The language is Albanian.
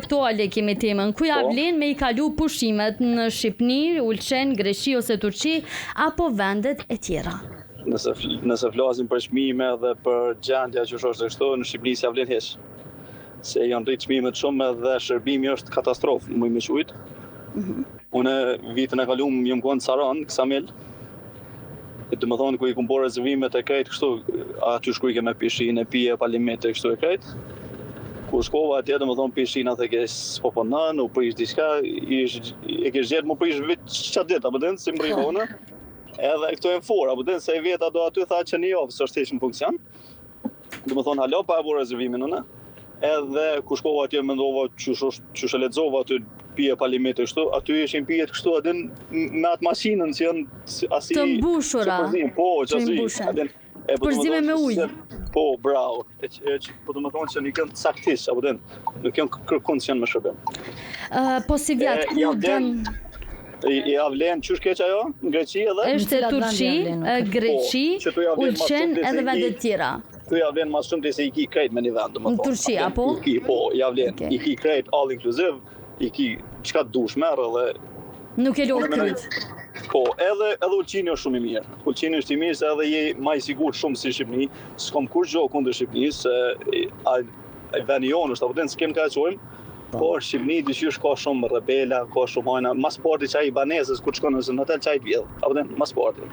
aktuale kemi temën. Ku ja vlen me I kalu pushimet në Shqipëni, Ulqen, Greqi ose Turqi apo vendet e tjera? Nëse flasim për çmime dhe për gjendja që është kështu, në Shqipëri s'ja vlen hiç. Se janë rritë çmimet shumë dhe shërbimi është katastrofë, më i shujt. Unë vitin e kaluar jam qenë në Saran, Ksamil. Do të thonë ku I kumbor rezervimet e krejt kështu, aty shkruajke me pishinë, pije, palimente kështu e krejt. Ku shkova atje, do të thonë pishina the ke s'po punon, u prish diçka, e ke gjetë më prish vetë çfarë ditë, apo den si mbrivone. Edhe këto e fora, apo den se e veta do aty tha që një javë s'është hiç në funksion. Do të thonë halo pa e bërë rezervimin unë. Edhe ku shkova atje mendova që lexova aty pije palimente kështu, aty ishin pijet kështu atë me atë mashinën që janë asi të mbushura. Po, çfarë Përzime me ujë. Po, bravo. Po do të thonë që nuk janë saktisht, apo den, nuk janë kërkon që janë me shërbim. Po si vjet ku dën Ja vlen çush keq ajo në Greqi edhe? Është Turqi, Greqi, Ulqen edhe vende të tjera. Tu ja vlen më shumë se I ki krejt me një vend, domethënë. Në Turqi apo? Po, ja vlen. I ki krejt all inclusive, I ki çka dush merr edhe nuk e lodh kryt. Po, edhe Ulqini është shumë I mirë. Ulqini është I mirë se edhe je më I sigurt shumë si Shqipëni. S'kam kur gjë kundër Shqipënisë, se ai vendi jonë është, apo den s'kem ka çojm. Po, Shqipëni dyshysh ka shumë rebela, ka shumë hajna, mas parti çaj banezës kur shkon në hotel çaj vjedh, apo den mas parti.